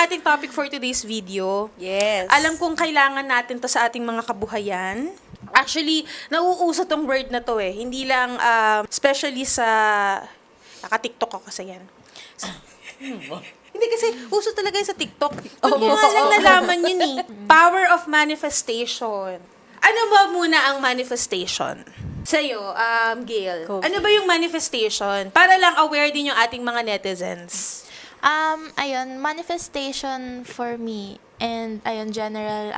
ating topic for today's video. Yes. Alam kong kailangan natin to sa ating mga kabuhayan. Actually, nauuso tong word na to eh. Hindi lang, especially sa... Naka-TikTok ako kasi yan. Hindi kasi, uso talaga yun sa TikTok. Hindi nga lang nalaman yun eh. Power of manifestation. Ano ba muna ang manifestation? Sa'yo, Gail, ano ba yung manifestation? Para lang aware din yung ating mga netizens. Ayun, manifestation for me, and ayun, general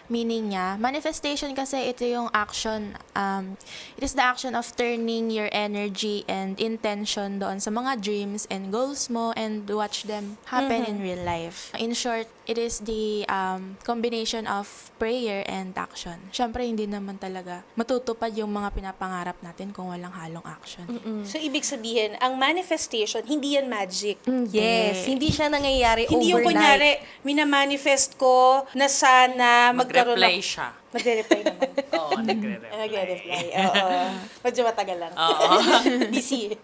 meaning niya. Manifestation kasi ito yung action, it is the action of turning your energy and intention doon sa mga dreams and goals mo and watch them happen in real life. In short, it is the combination of prayer and action. Siyempre, hindi naman talaga matutupad yung mga pinapangarap natin kung walang halong action. So, ibig sabihin, ang manifestation, hindi yan magic. Yes, hindi siya nangyayari Hindi yung kunyari, overnight. minamanifest ko na sana magkaroon Mag-reply siya. Magre-reply naman. Oo, nagre-reply. Nagre-reply. Oo. Medyo matagal lang. Oo. Busy.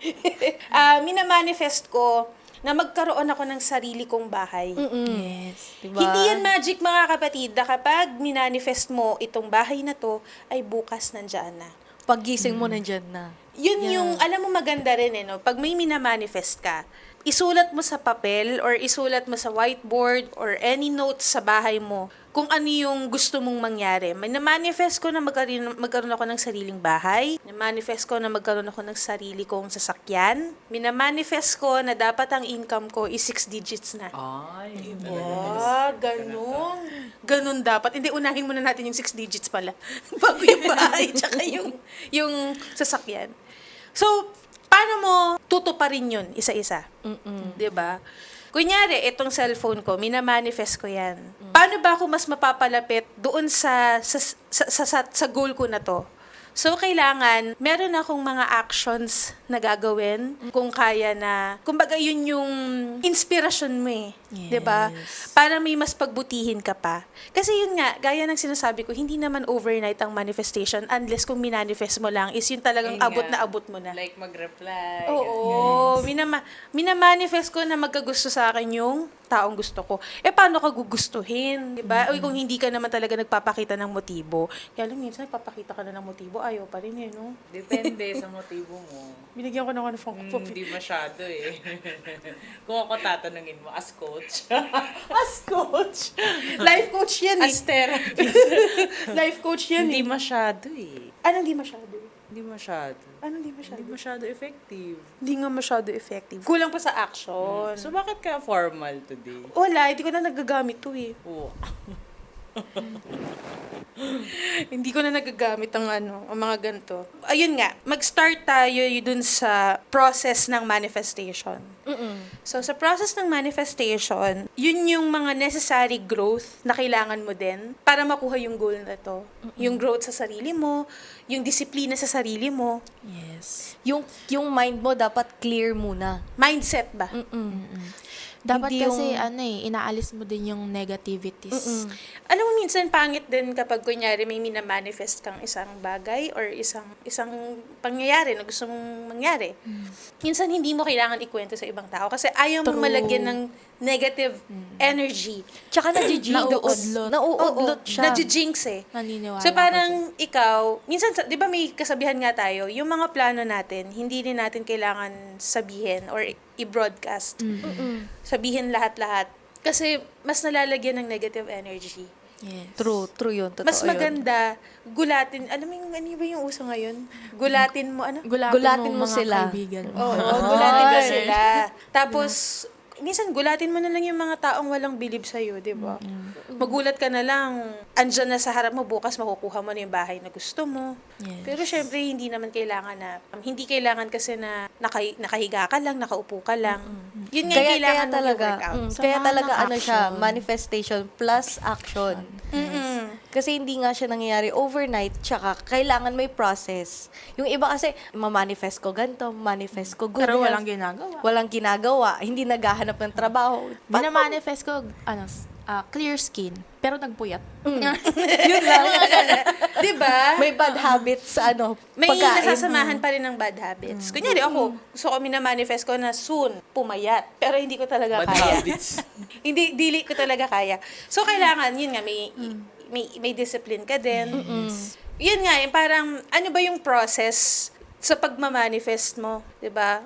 Minamanifest ko na magkaroon ako ng sarili kong bahay. Yes. Diba? Hindi yan magic, mga kapatid, na kapag minanifest mo itong bahay na to, ay bukas nandyan na. Paggising mo nandyan na. Yun yung, alam mo, maganda rin eh, no? Pag may minamanifest ka, isulat mo sa papel or isulat mo sa whiteboard or any notes sa bahay mo kung ano yung gusto mong mangyari. Na-manifest ko na magkaroon ako ng sariling bahay. Na-manifest ko na magkaroon ako ng sarili kong sasakyan. Minamanifest ko na dapat ang income ko is 6 digits na. Ay, Ganun. Ganun dapat. Hindi, unahin muna natin yung 6 digits pala. Bago yung bahay, tsaka yung sasakyan. So, paano mo tutuparin yun isa-isa? Diba? Kunyari, itong cellphone ko, minamanifest ko yan. Paano ba ako mas mapapalapit doon sa goal ko na to? So, kailangan, meron akong mga actions na gagawin kung kaya na, kumbaga yun yung inspirasyon mo eh. Yes. 'Di ba? Para may mas pagbutihin ka pa. Kasi yun nga, gaya ng sinasabi ko, hindi naman overnight ang manifestation unless kung minanifest mo lang is yun talagang Yun abot nga. na abot mo na. Like mag-reply. Oo. Minamanifest ko na magkagusto sa akin yung taong gusto ko. Paano ka gugustuhin? Diba? O kung hindi ka naman talaga nagpapakita ng motibo. Kaya lang minsan nagpapakita ka na ng motibo, ayaw pa rin eh, no? Depende sa motibo mo. Binigyan ko na ako ng phone ko. Hindi masyado eh. Kung ako tatanungin mo, as coach. As coach. Life coach yan eh. As therapist. Life coach yan Hindi eh. masyado eh. Anong di masyado? Hindi masyado. Anong di masyado? Hindi masyado effective. Hindi nga masyado effective. Kulang pa sa action. So bakit ka formal today? Wala, hindi ko na nagagamit to eh. Oo. Hindi ko na nagagamit ang mga ganito. Ayun nga, mag-start tayo dun sa process ng manifestation. So, sa process ng manifestation, yun yung mga necessary growth na kailangan mo din para makuha yung goal na to. Yung growth sa sarili mo, yung disiplina sa sarili mo, Yes. Yung mind mo dapat clear muna. mindset ba? Dapat Hindi kasi, yung- inaalis mo din yung negativities. Alam mo, minsan pangit din kapag kunyari may minamanifest kang isang bagay or isang pangyayari na gusto mong mangyari. Minsan hindi mo kailangan ikwento sa ibang tao kasi ayaw mo True. malagyan ng negative energy. Tsaka Nauudlot. Nauudlot siya. Nadjijinx eh. Naniniwala So ako parang ikaw, minsan, di ba may kasabihan nga tayo, yung mga plano natin, hindi din natin kailangan sabihin or i-broadcast. Sabihin lahat-lahat. Kasi mas nalalagyan ng negative energy. Yes. True yun. Totoo Mas yun. maganda, gulatin, alam mo yung, ano ba yung uso ngayon? Gulatin mo, ano? Gulatin mo mo mga sila. kaibigan mo. Oo, gulatin mo sila. Tapos, minsan gulatin mo na lang yung mga taong walang bilib sa'yo, di ba? Magulat ka na lang, andyan na sa harap mo, bukas makukuha mo na yung bahay na gusto mo. Yes. Pero syempre, hindi naman kailangan na, hindi kailangan kasi na nakahiga ka lang, nakaupo ka lang. Yun nga yung Kaya kailangan mo talaga, i-workout. kaya Samahan talaga ng ano siya, action. manifestation plus action. Kasi hindi nga siya nangyayari overnight, tsaka kailangan may process. Yung iba kasi, mamanifest ko ganito, manifest ko good Pero health. walang ginagawa. Walang ginagawa, hindi naghahanap ng trabaho. Minamanifest ko, clear skin, pero nagpuyat. Yun lang. Di ba? May bad habits sa May pagkain. nasasamahan pa rin ng bad habits. Kunyari ako, gusto ko minamanifest ko na soon, pumayat. Pero hindi ko talaga Bad kaya. habits. Hindi, dili ko talaga kaya. So, kailangan, yun nga, may discipline ka din. Yun nga, yung parang, ano ba yung process sa pagmamanifest mo, 'di ba?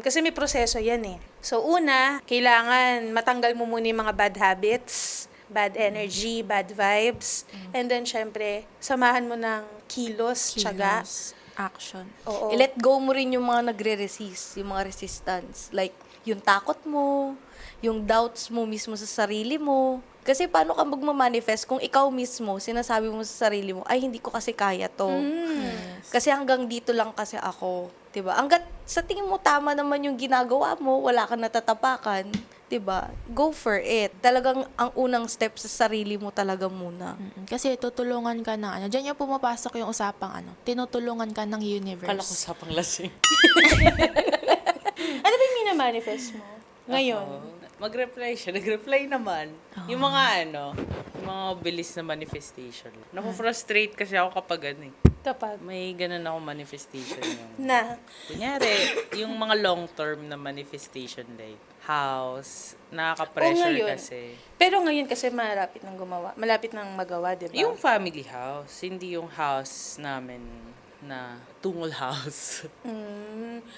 Kasi may proseso 'yan eh. So una, kailangan matanggal mo muna yung mga bad habits, bad energy, bad vibes, and then syempre, samahan mo ng kilos, tiyaga. Kilos, action. Oo. I-let go mo rin yung mga nagre-resist, yung mga resistance. Like, yung takot mo, yung doubts mo mismo sa sarili mo. Kasi paano ka magmamanifest kung ikaw mismo, sinasabi mo sa sarili mo, ay, hindi ko kasi kaya to. Kasi hanggang dito lang kasi ako. 'Di ba? Hanggat sa tingin mo tama naman yung ginagawa mo, wala kang natatapakan, 'di ba? Go for it. Talagang ang unang step sa sarili mo talaga muna. Kasi tutulungan ka ng diyan yung pumapasok yung usapang tinutulungan ka ng universe. Kala ko sapang lasing. Ano ba yung minamanifest mo? Ngayon. Mag-reply siya. Nag-reply naman. Yung mga yung mga bilis na manifestation. Napo-frustrate kasi ako kapag Kapag may ganun ako manifestation yung na. kunyari, yung mga long-term na manifestation like house, O nakaka-pressure ngayon. kasi. Pero ngayon kasi malapit nang gumawa. Malapit nang magawa, 'di ba? Yung family house, hindi yung house namin na tungol house.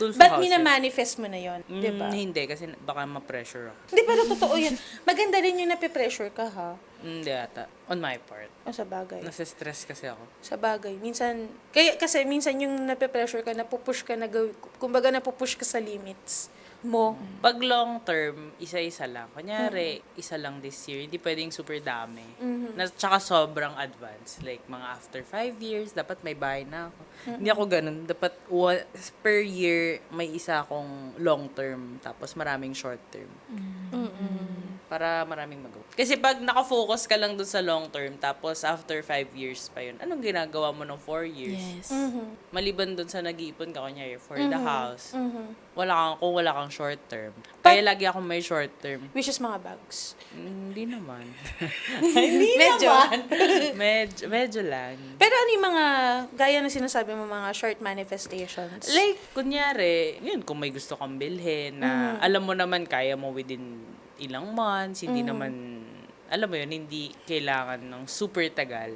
Tulfo But house yun. minamanifest mo na 'yon, 'di ba? Hindi, kasi baka ma-pressure ako. Hindi, pero totoo yun. Maganda rin yung nape-pressure ka, ha? Hindi ata. On my part. O, sa bagay. Nasa-stress kasi ako. Sa bagay. Minsan, kasi minsan yung nape-pressure ka, napupush ka, kumbaga napupush ka sa limits mo. Pag long term, isa-isa lang. Kunyari, isa lang this year. Hindi pwedeng super dami. Tsaka sobrang advance. Like, mga after 5 years, dapat may bahay na ako. Hindi ako ganun. Dapat per year, may isa akong long term. Tapos maraming short term. Para maraming magawa. Kasi pag nakafocus ka lang dun sa long term, tapos after 5 years pa yun, anong ginagawa mo ng 4 years? Yes. Maliban dun sa nag-iipon ka, kunyari, for the house, kung wala kang short term. Kaya lagi akong may short term. Which is mga bags. Hindi naman. Medyo. Medyo lang. Pero ano yung mga, gaya na sinasabi mo, mga short manifestations? Like, kunyari, yun, kung may gusto kang bilhin na alam mo naman kaya mo within ilang months, hindi naman, alam mo yun, hindi kailangan ng super tagal.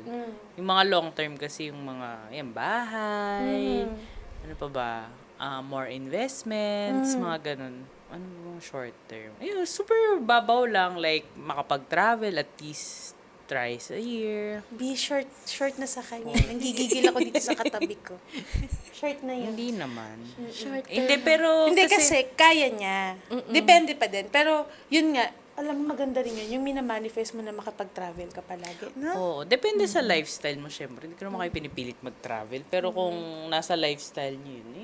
Yung mga long term kasi yung mga, yan, bahay, ano pa ba, more investments, mga ganun. Ano yung short term? Ayun, super babaw lang, like, makapag-travel at least thrice a year. Be short na sa kanya. Nanggigigil ako dito sa katabi ko. Short na yun. Hindi naman. Short Hindi, pero Hindi kasi kaya niya. Depende pa din. Pero yun nga, alam mo maganda rin yun. Yung minamanifest mo na makapag-travel ka palagi. No? Oo, depende sa lifestyle mo, syempre. Hindi ko naman kayo pinipilit mag-travel. Pero kung nasa lifestyle niyo yun,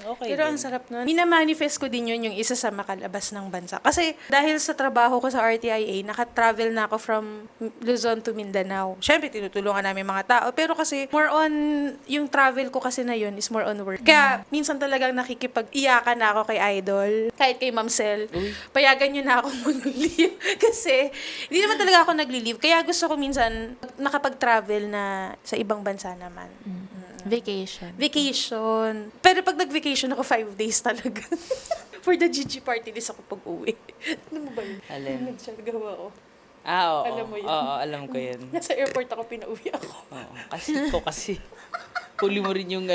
okay Pero din. ang sarap nun. Minamanifest ko din yun yung isa sa makalabas ng bansa. Kasi dahil sa trabaho ko sa RTIA, nakatravel na ako from Luzon to Mindanao. Siyempre, tinutulungan namin mga tao. Pero kasi more on, yung travel ko kasi na yun is more on work. Kaya minsan talagang nakikipag-iyakan na ako kay Idol. Kahit kay Ma'am Sel. Payagan nyo na ako mag-leave. Kasi hindi naman talaga ako nag-leave. Kaya gusto ko minsan nakapag-travel na sa ibang bansa naman. Vacation. Pero pag nag-vacation ako, 5 days talaga. For the GG party list ako pag-uwi. Ano mo ba yun? Alin? Nagsyargawa ako. Oo. Alam mo yun. Oo, alam ko yun. Nasa airport ako, pinauwi ako. Oo. Kasi huli mo rin yung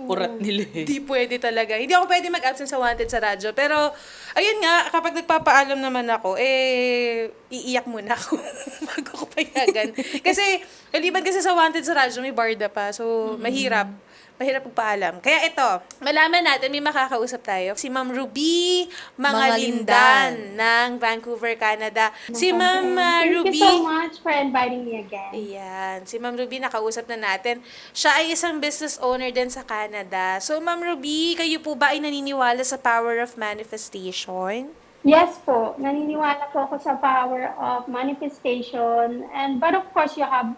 kurat nila eh. Hindi pwede talaga. Hindi ako pwede mag-absent sa Wanted sa radyo. Pero, ayun nga, kapag nagpapaalam naman ako, iiyak muna ako bago ko payagan. Kasi, kaliban kasi sa Wanted sa radyo, may barda pa. So, mahirap magpaalam. Kaya ito, malaman natin, may makakausap tayo. Si Ma'am Ruby Mangalindan ng Vancouver, Canada. Si Ma'am Ruby. Thank you so much for inviting me again. Ayan. Si Ma'am Ruby, nakausap na natin. Siya ay isang business owner din sa Canada. So, Ma'am Ruby, kayo po ba ay naniniwala sa power of manifestation? Yes po, naniniwala po ako sa power of manifestation. But of course, you have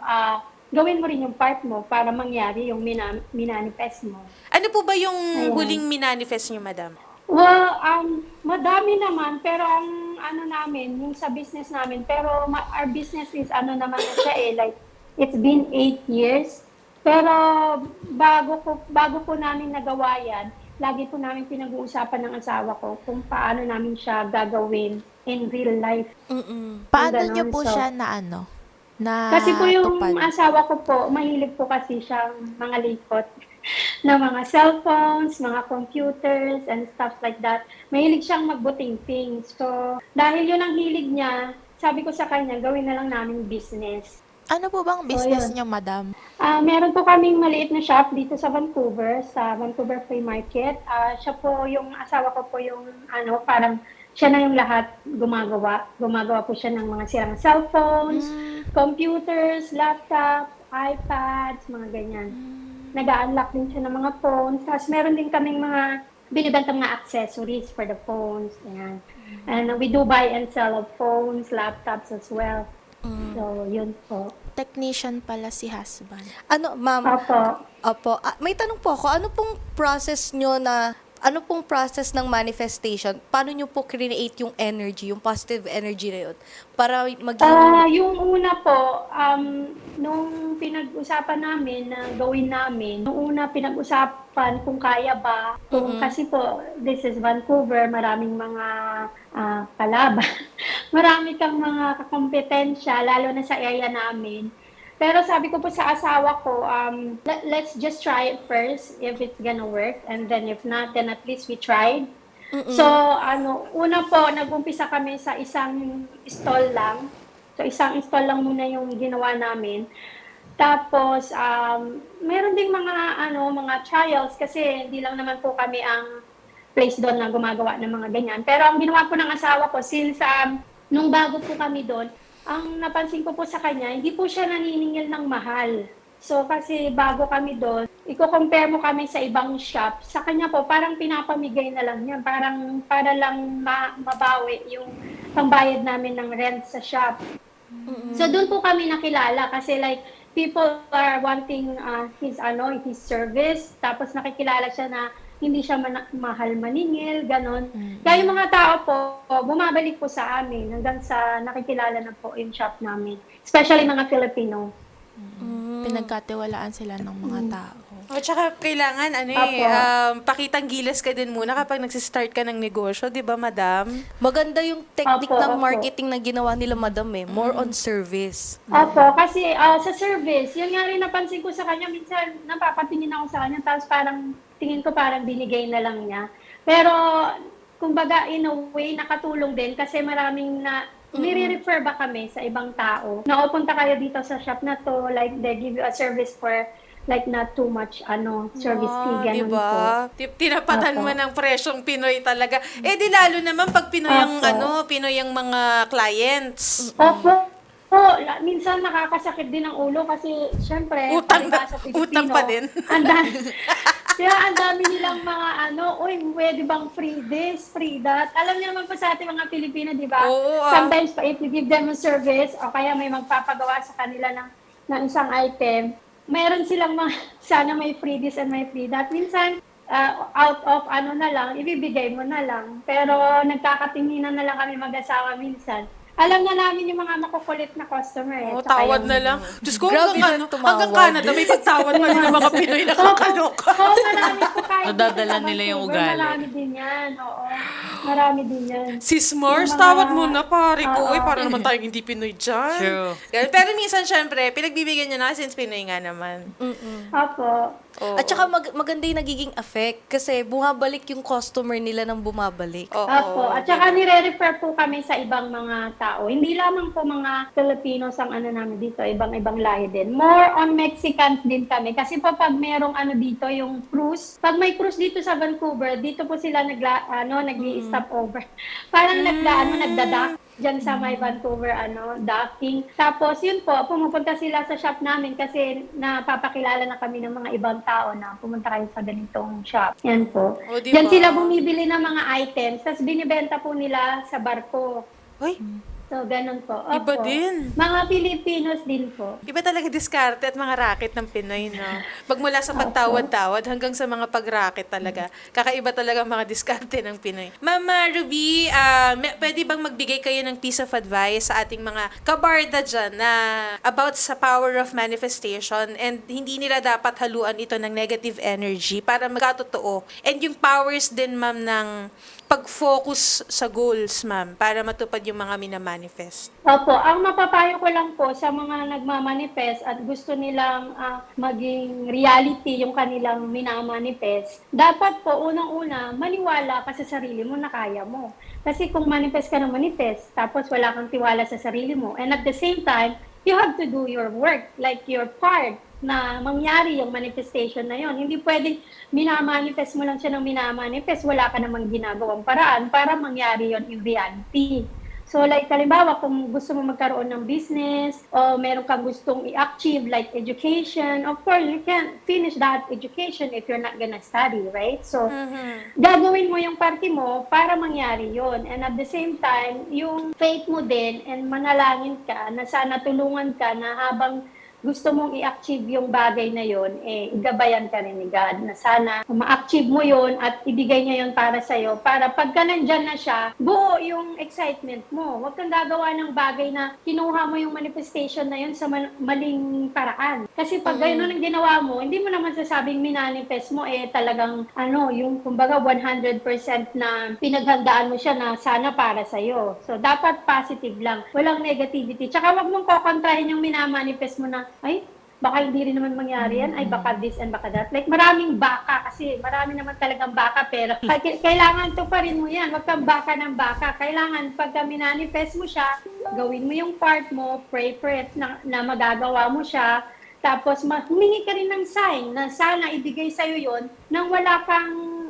gawin mo rin yung part mo para mangyari yung minanifest mo. Ano po ba yung huling minanifest niyo, Madam? Well, madami naman, pero ang ano namin, yung sa business namin. Pero our business is ano naman na siya like, it's been 8 years. Pero bago po namin nagawa yan, lagi po namin pinag-uusapan ng asawa ko kung paano namin siya gagawin in real life. Paano Ganon, niyo po so- siya na ano? Na Kasi po yung tupad? asawa ko po, mahilig po kasi siyang mga likot na mga cellphones, mga computers, and stuff like that. Mahilig siyang magbuting-ting. So, dahil yun ang hilig niya, sabi ko sa kanya, gawin na lang namin business. Ano po bang business yun. niyo, madam? Meron po kaming maliit na shop dito sa Vancouver Free Market. Siya po, yung asawa ko po yung parang siya na yung lahat gumagawa. Gumagawa po siya ng mga sirang cellphones, computers, laptops, iPads, mga ganyan. Nag-unlock din siya ng mga phones. Tapos meron din kaming mga binibentang mga accessories for the phones. Ayan. And we do buy and sell of phones, laptops as well. So, yun po. Technician pala si husband. Ano, ma'am? Opo. May tanong po ako. Ano pong process ng manifestation? Paano nyo po create yung energy, yung positive energy na yun? Para maging... Yung una po, nung pinag-usapan namin na gawin namin, nung una pinag-usapan kung kaya ba, kasi po, this is Vancouver, maraming mga kalaban. Marami kang mga kakompetensya, lalo na sa area namin. Pero sabi ko po sa asawa ko, let's just try it first if it's gonna work. And then if not, then at least we tried. So, una po, nag-umpisa kami sa isang stall lang. So, isang stall lang muna yung ginawa namin. Tapos, meron ding mga trials kasi hindi lang naman po kami ang place doon na gumagawa ng mga ganyan. Pero ang ginawa po ng asawa ko, since nung bago po kami doon, ang napansin ko po sa kanya, hindi po siya naniningil ng mahal. So, kasi bago kami doon, i-compare mo kami sa ibang shop. Sa kanya po, parang pinapamigay na lang niya. Parang para lang mabawi yung pambayad namin ng rent sa shop. So, doon po kami nakilala kasi like, people are wanting his service. Tapos nakikilala siya na hindi siya mahal maningil, ganon. Kaya yung mga tao po, bumabalik po sa amin hanggang sa nakikilala na po yung shop namin. Especially mga Filipino. Pinagkatiwalaan sila ng mga tao. O, tsaka kailangan, pakitang gilas ka din muna kapag nagsistart ka ng negosyo, di ba, madam? Maganda yung technique Opo, ng opo. marketing na ginawa nila, madam More on service. Opo, kasi sa service, yun nga rin napansin ko sa kanya, minsan napapatingin ako sa kanya, tapos parang tingin ko parang binigay na lang niya. Pero, kumbaga, in a way, nakatulong din kasi maraming nire-refer ba kami sa ibang tao. Naupunta kayo dito sa shop na to, like they give you a service for like not too much service fee, ganun diba? po. Tinapatan mo Opo. ng presyong Pinoy talaga. Di lalo naman pag Pinoy ang Opo. Pinoy ang mga clients. Opo. Minsan nakakasakit din ang ulo kasi syempre, Utang palibhasa Pilipino, utang pa din. Kaya ang dami nilang mga pwede bang free this, free that. Alam niyo naman po sa ating mga Pilipino, di ba? Oo, Sometimes if you give them a service o kaya may magpapagawa sa kanila ng isang item, mayroon silang sana may free this and may free that. Minsan, out of na lang, ibibigay mo na lang. Pero nagkakatinginan na lang kami mag-asawa minsan. Alam na namin yung mga makukulit na customer. Tsaka Tawad yung- na lang. Diyos ko, Grabe hanggang na tumawad. hanggang Canada, may pagtawad pa rin ng mga Pinoy na kakaloka. Oo, marami po kahit Nadadala dito sa nila yung Vancouver, ugali. Marami din yan, oo. Marami din yan. Sis Mars, Yung mga- tawad mo na, pare ko. Oo. Para naman tayong hindi Pinoy dyan. True. Ganun. Pero minsan, syempre, pinagbibigyan niya na since Pinoy nga naman. Opo. Oo. At saka maganda yung nagiging effect kasi bumabalik yung customer nila nang bumabalik. Oo. Opo. At saka nire-refer po kami sa ibang mga tao. Hindi lamang po mga Filipinos ang namin dito, ibang-ibang lahi din. More on Mexicans din kami. Kasi po pag merong dito, yung cruise, pag may cruise dito sa Vancouver, dito po sila nag-i-stop over. Parang nagdadak dyan sa may Vancouver, docking. Tapos yun po, pumupunta sila sa shop namin kasi napapakilala na kami ng mga ibang tao na pumunta kayo sa ganitong shop. Yan po. O, diba? Diyan sila bumibili ng mga items, tapos binibenta po nila sa barko. Uy, So, So, ganun po. Iba Opo. din. Mga Pilipinos din po. Iba talaga diskarte at mga racket ng Pinoy, no? Magmula sa pagtawad-tawad hanggang sa mga pag-racket talaga. Kakaiba talaga ang mga diskarte ng Pinoy. Mama Ruby, pwede bang magbigay kayo ng piece of advice sa ating mga kabarda dyan na about sa power of manifestation and hindi nila dapat haluan ito ng negative energy para magkatotoo. And yung powers din, ma'am, ng pag-focus sa goals, ma'am, para matupad yung mga minamanifest. Opo, ang mapapayo ko lang po sa mga nagmamanifest at gusto nilang maging reality yung kanilang minamanifest, dapat po unang-una maniwala ka sa sarili mo na kaya mo. Kasi kung manifest ka ng manifest, tapos wala kang tiwala sa sarili mo, and at the same time, you have to do your work, like your part, na mangyari yung manifestation na yon. Hindi pwedeng minamanifest mo lang siya ng minamanifest, wala ka namang ginagawang paraan para mangyari yon in reality. So like halimbawa kung gusto mo magkaroon ng business o meron kang gustong i-achieve like education, of course you can finish that education if you're not gonna study, right? So gagawin mo yung parte mo para mangyari yon. And at the same time, yung faith mo din and manalangin ka na sana tulungan ka na habang gusto mong i-achieve yung bagay na yon, igabayan ka rin ni God na sana ma-achieve mo yon at ibigay niya yon para sa'yo. Para pagka nandyan na siya, buo yung excitement mo. Huwag kang gagawa ng bagay na kinuha mo yung manifestation na yon sa maling paraan. Kasi pag gano'n ang ginawa mo, hindi mo naman sasabing minanifest mo, talagang yung kumbaga 100% na pinaghandaan mo siya na sana para sa'yo. So, dapat positive lang. Walang negativity. Tsaka wag mong kokontrahin yung minamanifest mo na ay, baka hindi rin naman mangyari yan, ay baka this and baka that. Like, maraming baka kasi, marami naman talagang baka, pero kailangan to pa rin mo yan. Huwag kang baka ng baka. Kailangan, pagka minanifest mo siya, gawin mo yung part mo, pray for it na magagawa mo siya, tapos humingi ka rin ng sign na sana ibigay sa'yo yon nang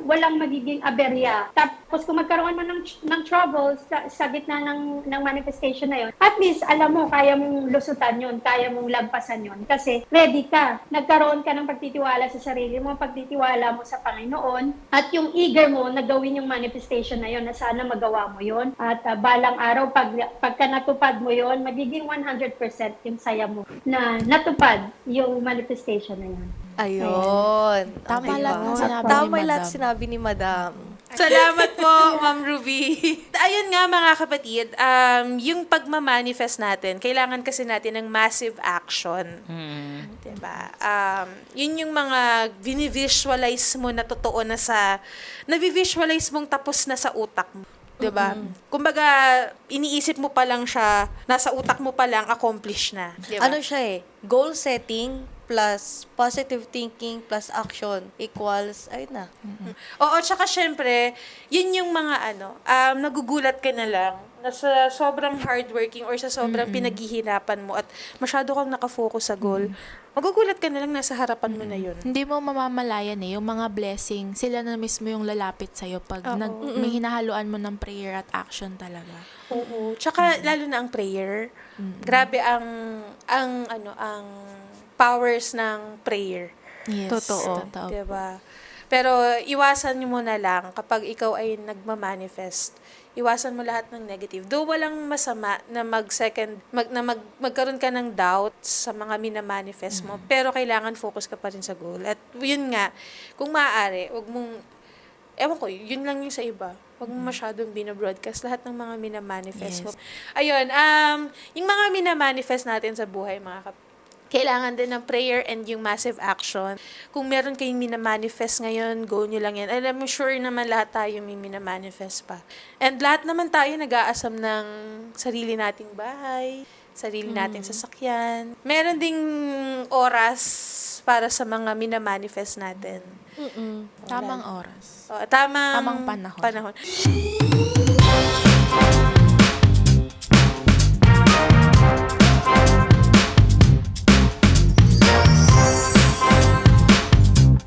walang magiging aberya. Tapos kung magkaroon man ng trouble sa gitna ng manifestation na yon, at least alam mo, kaya mong lusutan yon, kaya mong lagpasan yon. Kasi ready ka. Nagkaroon ka ng pagtitiwala sa sarili mo, pagtitiwala mo sa Panginoon, at yung eager mo na gawin yung manifestation na yon, na sana magawa mo yon. At balang araw, pagka natupad mo yon, magiging 100% yung saya mo na natupad yung manifestation na yon. Ayun. Tama Diba? lahat ng sinabi ni Tama lahat Madam. sinabi ni Madam. Salamat po, Ma'am Ruby. Ayun nga mga kapatid, yung pagmamanifest natin, kailangan kasi natin ng massive action. Diba? Yun yung mga visualize mo na totoo na na-visualize mong tapos na sa utak mo. 'Di ba? Kumbaga, iniisip mo pa lang siya, nasa utak mo pa lang, accomplish na. 'Di ba? Ano siya goal setting plus positive thinking plus action equals, ayun na. Oo, tsaka syempre, yun yung mga nagugulat ka na lang na sa sobrang hardworking or sa sobrang pinaghihirapan mo at masyado kang nakafocus sa goal. Magugulat ka na lang nasa harapan mo na yun. Hindi mo mamamalayan yung mga blessing, sila na mismo yung lalapit sa'yo pag may hinahaluan mo ng prayer at action talaga. Oo. Tsaka lalo na ang prayer. Grabe ang powers ng prayer. Yes. Totoo. Diba? Pero iwasan mo na lang kapag ikaw ay nagmamanifest. Iwasan mo lahat ng negative. Though walang masama na magkaroon ka ng doubts sa mga minamanifest mo, pero kailangan focus ka pa rin sa goal. At yun nga, kung maaari, wag mong, ewan ko, yun lang yung sa iba. Huwag mo masyadong binabroadcast lahat ng mga minamanifest mo. Ayun, yung mga minamanifest natin sa buhay, kailangan din ng prayer and yung massive action. Kung meron kayong minamanifest ngayon, go nyo lang yan. Alam mo, sure naman lahat tayo may minamanifest pa. And lahat naman tayo nag-aasam ng sarili nating bahay, sarili nating sasakyan. Meron ding oras para sa mga minamanifest natin. Tamang oras. Tamang Tamang panahon. panahon.